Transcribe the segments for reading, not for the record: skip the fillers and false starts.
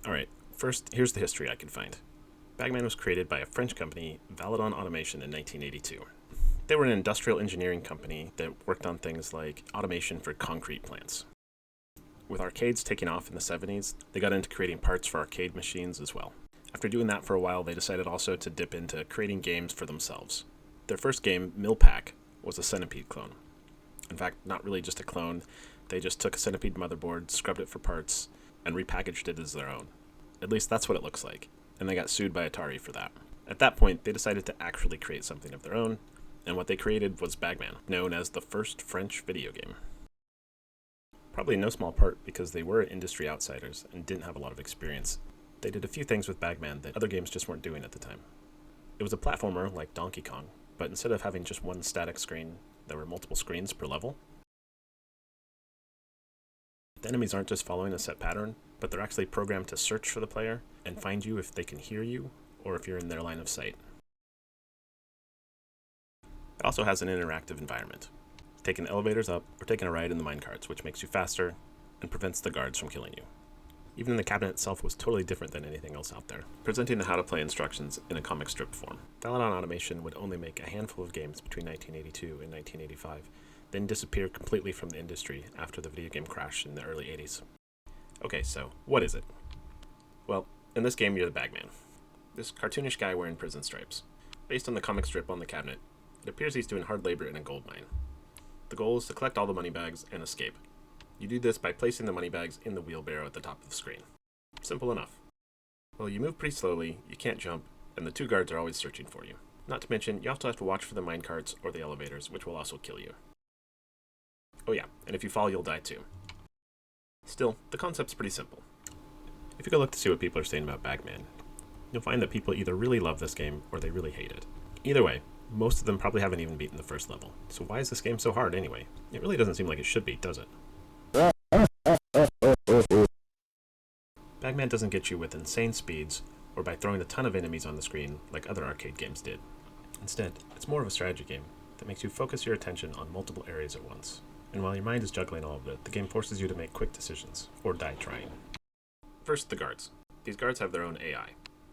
Alright, first, here's the history I could find. Bagman was created by a French company, Valadon Automation, in 1982. They were an industrial engineering company that worked on things like automation for concrete plants. With arcades taking off in the 70s, they got into creating parts for arcade machines as well. After doing that for a while, they decided also to dip into creating games for themselves. Their first game, Millpack, was a Centipede clone. In fact, not really just a clone, they just took a Centipede motherboard, scrubbed it for parts, and repackaged it as their own. At least that's what it looks like, and they got sued by Atari for that. At that point, they decided to actually create something of their own, and what they created was Bagman, known as the first French video game. Probably in no small part because they were industry outsiders and didn't have a lot of experience. They did a few things with Bagman that other games just weren't doing at the time. It was a platformer like Donkey Kong, but instead of having just one static screen, there were multiple screens per level. The enemies aren't just following a set pattern, but they're actually programmed to search for the player and find you if they can hear you or if you're in their line of sight. It also has an interactive environment, taking elevators up or taking a ride in the minecarts, which makes you faster and prevents the guards from killing you. Even the cabinet itself was totally different than anything else out there, presenting the how-to-play instructions in a comic strip form. Valadon Automation would only make a handful of games between 1982 and 1985, then disappear completely from the industry after the video game crash in the early 80s. Okay, so what is it? Well, in this game you're the Bagman, this cartoonish guy wearing prison stripes. Based on the comic strip on the cabinet, it appears he's doing hard labor in a gold mine. The goal is to collect all the money bags and escape. You do this by placing the money bags in the wheelbarrow at the top of the screen. Simple enough. Well, you move pretty slowly, you can't jump, and the two guards are always searching for you. Not to mention, you also have to watch for the minecarts or the elevators, which will also kill you. Oh yeah, and if you fall, you'll die too. Still, the concept's pretty simple. If you go look to see what people are saying about Bagman, you'll find that people either really love this game or they really hate it. Either way, most of them probably haven't even beaten the first level. So why is this game so hard anyway? It really doesn't seem like it should be, does it? Bagman doesn't get you with insane speeds or by throwing a ton of enemies on the screen like other arcade games did. Instead, it's more of a strategy game that makes you focus your attention on multiple areas at once. And while your mind is juggling all of it, the game forces you to make quick decisions, or die trying. First, the guards. These guards have their own AI.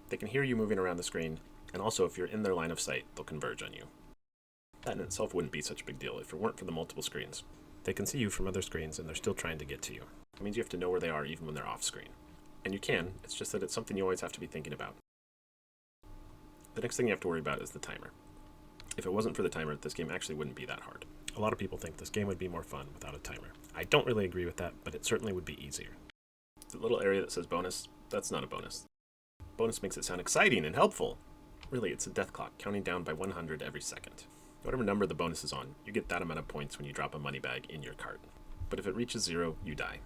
They can hear you moving around the screen, and also if you're in their line of sight, they'll converge on you. That in itself wouldn't be such a big deal if it weren't for the multiple screens. They can see you from other screens, and they're still trying to get to you. It means you have to know where they are even when they're off screen. And you can, it's just that it's something you always have to be thinking about. The next thing you have to worry about is the timer. If it wasn't for the timer, this game actually wouldn't be that hard. A lot of people think this game would be more fun without a timer. I don't really agree with that, but it certainly would be easier. The little area that says bonus, that's not a bonus. Bonus makes it sound exciting and helpful. Really, it's a death clock, counting down by 100 every second. Whatever number the bonus is on, you get that amount of points when you drop a money bag in your cart. But if it reaches 0, you die.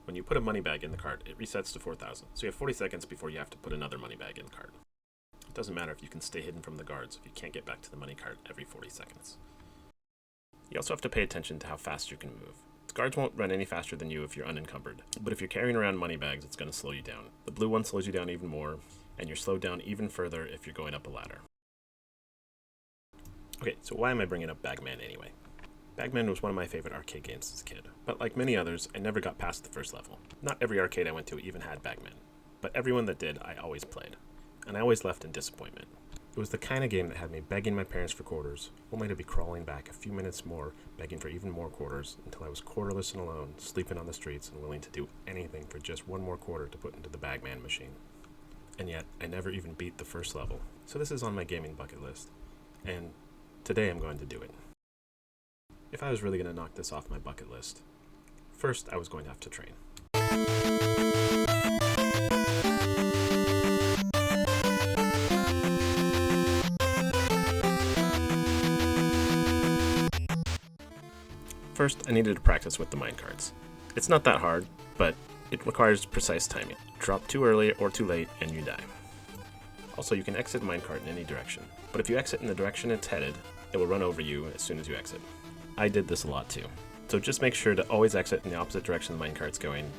When you put a money bag in the cart, it resets to 4,000, so you have 40 seconds before you have to put another money bag in the cart. It doesn't matter if you can stay hidden from the guards if you can't get back to the money cart every 40 seconds. You also have to pay attention to how fast you can move. The guards won't run any faster than you if you're unencumbered, but if you're carrying around money bags, it's going to slow you down. The blue one slows you down even more, and you're slowed down even further if you're going up a ladder. Okay, so why am I bringing up Bagman anyway? Bagman was one of my favorite arcade games as a kid, but like many others, I never got past the first level. Not every arcade I went to even had Bagman, but everyone that did, I always played, and I always left in disappointment. It was the kind of game that had me begging my parents for quarters, only to be crawling back a few minutes more, begging for even more quarters, until I was quarterless and alone, sleeping on the streets and willing to do anything for just one more quarter to put into the Bagman machine. And yet, I never even beat the first level. So this is on my gaming bucket list, and today I'm going to do it. If I was really going to knock this off my bucket list, first I was going to have to train. First, I needed to practice with the minecarts. It's not that hard, but it requires precise timing. Drop too early or too late and you die. Also, you can exit minecart in any direction, but if you exit in the direction it's headed, it will run over you as soon as you exit. I did this a lot too. So just make sure to always exit in the opposite direction the minecart's going,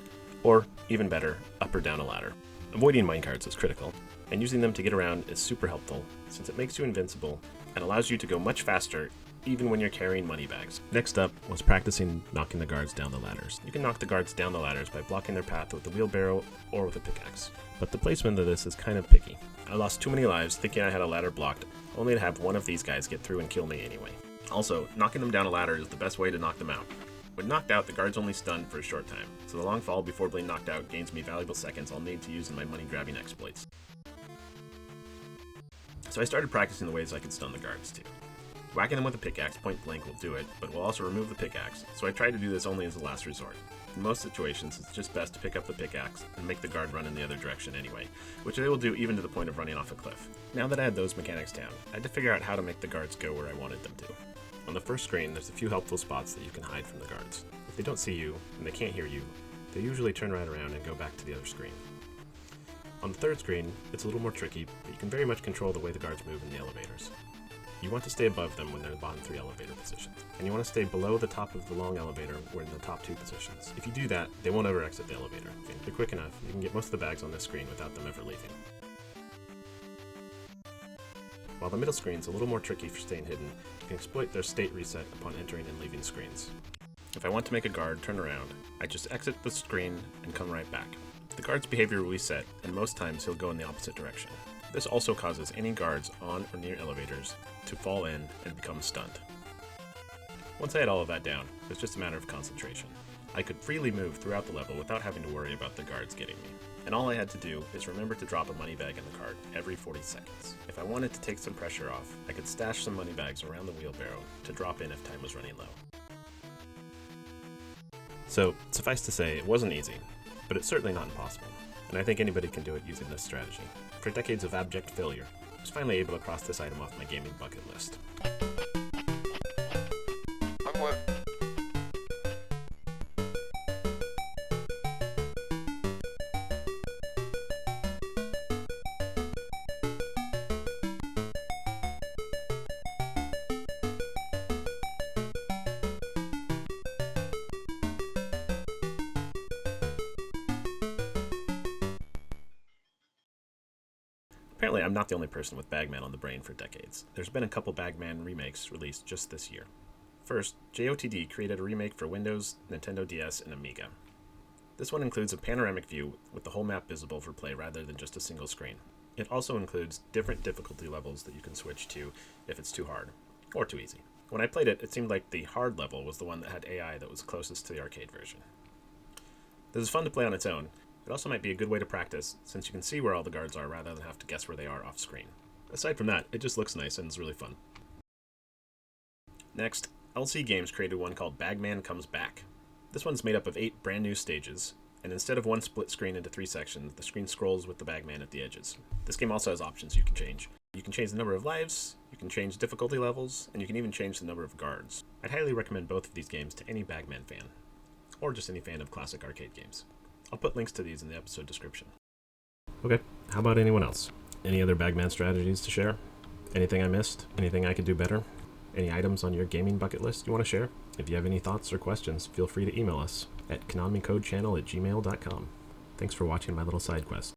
or, even better, up or down a ladder. Avoiding minecarts is critical, and using them to get around is super helpful since it makes you invincible and allows you to go much faster even when you're carrying money bags. Next up was practicing knocking the guards down the ladders. You can knock the guards down the ladders by blocking their path with the wheelbarrow or with a pickaxe, but the placement of this is kind of picky. I lost too many lives thinking I had a ladder blocked, only to have one of these guys get through and kill me anyway. Also, knocking them down a ladder is the best way to knock them out. When knocked out, the guard's only stunned for a short time, so the long fall before being knocked out gains me valuable seconds I'll need to use in my money-grabbing exploits. So I started practicing the ways I could stun the guards too. Whacking them with a pickaxe point blank will do it, but will also remove the pickaxe, so I tried to do this only as a last resort. In most situations, it's just best to pick up the pickaxe and make the guard run in the other direction anyway, which they will do even to the point of running off a cliff. Now that I had those mechanics down, I had to figure out how to make the guards go where I wanted them to. On the first screen, there's a few helpful spots that you can hide from the guards. If they don't see you, and they can't hear you, they usually turn right around and go back to the other screen. On the third screen, it's a little more tricky, but you can very much control the way the guards move in the elevators. You want to stay above them when they're in the bottom 3 elevator positions, and you want to stay below the top of the long elevator when in the top 2 positions. If you do that, they won't ever exit the elevator. If they're quick enough, you can get most of the bags on this screen without them ever leaving. While the middle screen's a little more tricky for staying hidden, you can exploit their state reset upon entering and leaving screens. If I want to make a guard turn around, I just exit the screen and come right back. The guard's behavior will reset, and most times he'll go in the opposite direction. This also causes any guards on or near elevators to fall in and become stunned. Once I had all of that down, it was just a matter of concentration. I could freely move throughout the level without having to worry about the guards getting me. And all I had to do is remember to drop a money bag in the cart every 40 seconds. If I wanted to take some pressure off, I could stash some money bags around the wheelbarrow to drop in if time was running low. So, suffice to say, it wasn't easy, but it's certainly not impossible, and I think anybody can do it using this strategy. For decades of abject failure, I was finally able to cross this item off my gaming bucket list. Apparently, I'm not the only person with Bagman on the brain for decades. There's been a couple Bagman remakes released just this year. First, JOTD created a remake for Windows, Nintendo DS, and Amiga. This one includes a panoramic view with the whole map visible for play rather than just a single screen. It also includes different difficulty levels that you can switch to if it's too hard, or too easy. When I played it, it seemed like the hard level was the one that had AI that was closest to the arcade version. This is fun to play on its own. It also might be a good way to practice, since you can see where all the guards are rather than have to guess where they are off screen. Aside from that, it just looks nice and is really fun. Next, LC Games created one called Bagman Comes Back. This one's made up of 8 brand new stages, and instead of one split screen into 3 sections, the screen scrolls with the Bagman at the edges. This game also has options you can change. You can change the number of lives, you can change difficulty levels, and you can even change the number of guards. I'd highly recommend both of these games to any Bagman fan, or just any fan of classic arcade games. I'll put links to these in the episode description. Okay, how about anyone else? Any other Bagman strategies to share? Anything I missed? Anything I could do better? Any items on your gaming bucket list you want to share? If you have any thoughts or questions, feel free to email us at canonicodechannel@gmail.com. Thanks for watching my little side quest.